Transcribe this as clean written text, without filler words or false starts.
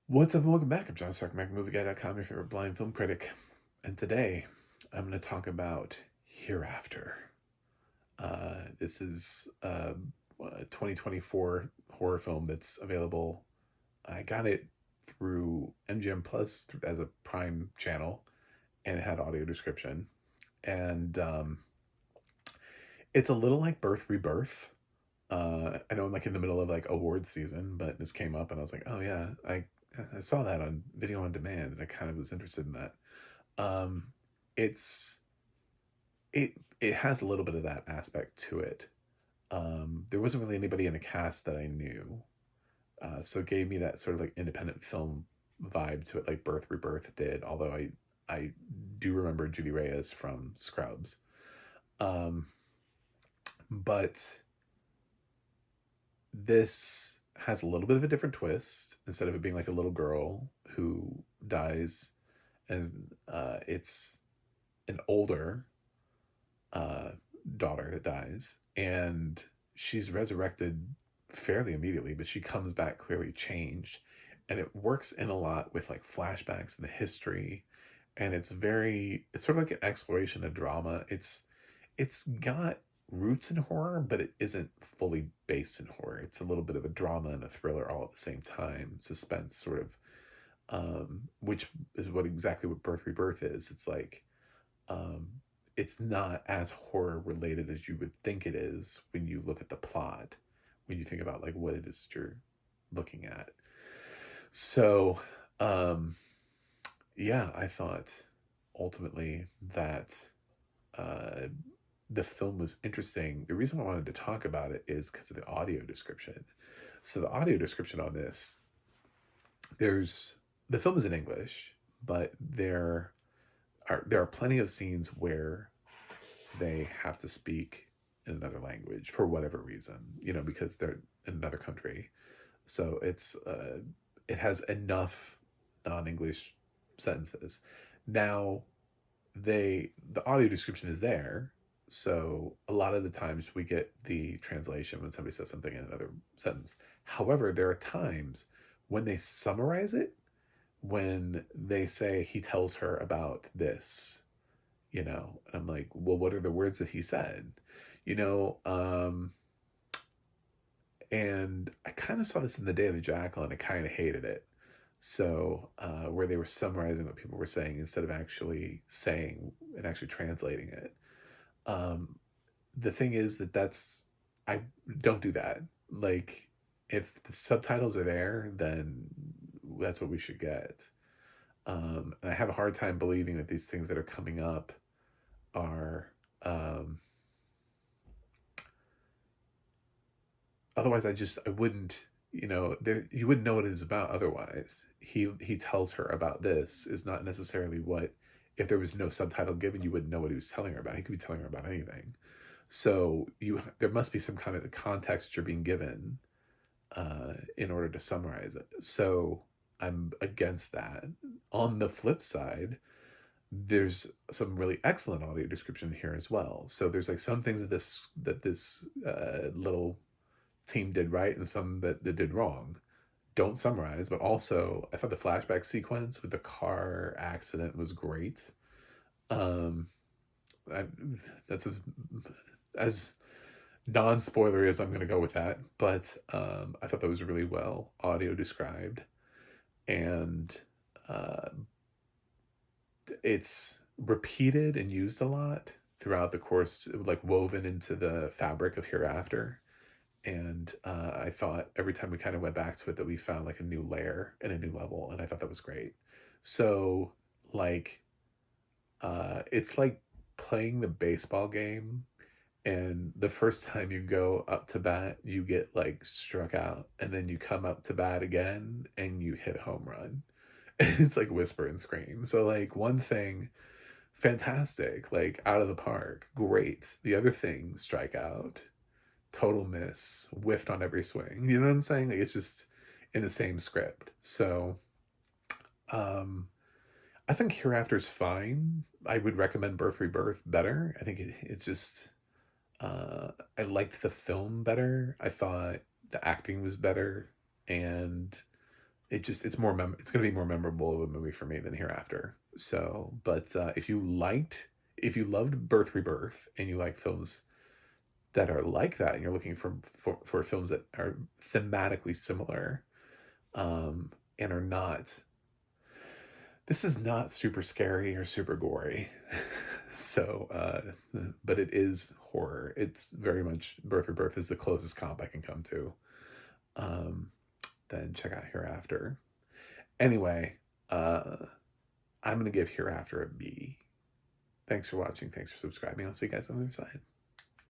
What's up and welcome back. I'm John Stark, MovieGuy.com, your favorite blind film critic. And today I'm going to talk about Hereafter. This is a 2024 horror film that's available. I got it through MGM Plus as a Prime channel, and it had audio description. And it's a little like Rebirth. I know I'm like in the middle of like awards season, but this came up and I was like, oh yeah, I saw that on video on demand and I kind of was interested in that. Um, it's it has a little bit of that aspect to it. There wasn't really anybody in the cast that I knew, so it gave me that sort of like independent film vibe to it, like Rebirth did. Although I do remember Judy Reyes from Scrubs, um, but this has a little bit of a different twist. Instead of it being like a little girl who dies, and it's an older uh, daughter that dies, and she's resurrected fairly immediately, but she comes back clearly changed, and it works in a lot with like flashbacks and the history, and it's sort of like an exploration of drama. It's got roots in horror, but it isn't fully based in horror. It's a little bit of a drama and a thriller all at the same time, suspense sort of, which is what Rebirth is. It's like, um, it's not as horror related as you would think it is when you look at the plot, when you think about like what it is that you're looking at. So, um, yeah, I thought ultimately that uh, the film was interesting. The reason I wanted to talk about it is because of the audio description. So the audio description on this, there's the film is in English, but there are plenty of scenes where they have to speak in another language for whatever reason, because they're in another country. So it has enough non-English sentences. Now the audio description is there, so a lot of the times we get the translation when somebody says something in another sentence. However, there are times when they summarize it, when they say he tells her about this, and I'm like, well, what are the words that he said? You know, um, and I kind of saw this in The Day of the Jackal and I kind of hated it. So, where they were summarizing what people were saying instead of actually saying and actually translating it. Um, the thing is I don't do that. Like, if the subtitles are there, then that's what we should get. And I have a hard time believing that these things that are coming up are, um, otherwise I wouldn't, you wouldn't know what it is about otherwise. He tells her about this is not necessarily what, if there was no subtitle given, you wouldn't know what he was telling her about. He could be telling her about anything. So there must be some kind of context you're being given in order to summarize it. So I'm against that. On the flip side, there's some really excellent audio description here as well. So there's like some things that this little team did right and some that did wrong. Don't summarize, but also I thought the flashback sequence with the car accident was great. Um, I, that's as non-spoilery as I'm going to go with that, but I thought that was really well audio described, and uh, it's repeated and used a lot throughout the course, like woven into the fabric of Hereafter. And I thought every time we kind of went back to it that we found like a new layer and a new level, and I thought that was great. So like, it's like playing the baseball game, and the first time you go up to bat you get like struck out, and then you come up to bat again and you hit a home run. It's like whisper and scream. So like one thing, fantastic, like out of the park, great. The other thing, strike out, total miss, whiffed on every swing. You know what I'm saying? Like it's just in the same script. So um I think Hereafter's fine. I would recommend Rebirth better. I think it's just I liked the film better. I thought the acting was better, and it's more it's going to be more memorable of a movie for me than Hereafter. So, but if you loved Birth Rebirth and you like films that are like that, and you're looking for films that are thematically similar, and are not, this is not super scary or super gory. So, but it is horror. It's very much, Birth Rebirth is the closest comp I can come to. Um, then check out Hereafter. Anyway, uh, I'm going to give Hereafter a B. Thanks for watching. Thanks for subscribing. I'll see you guys on the other side.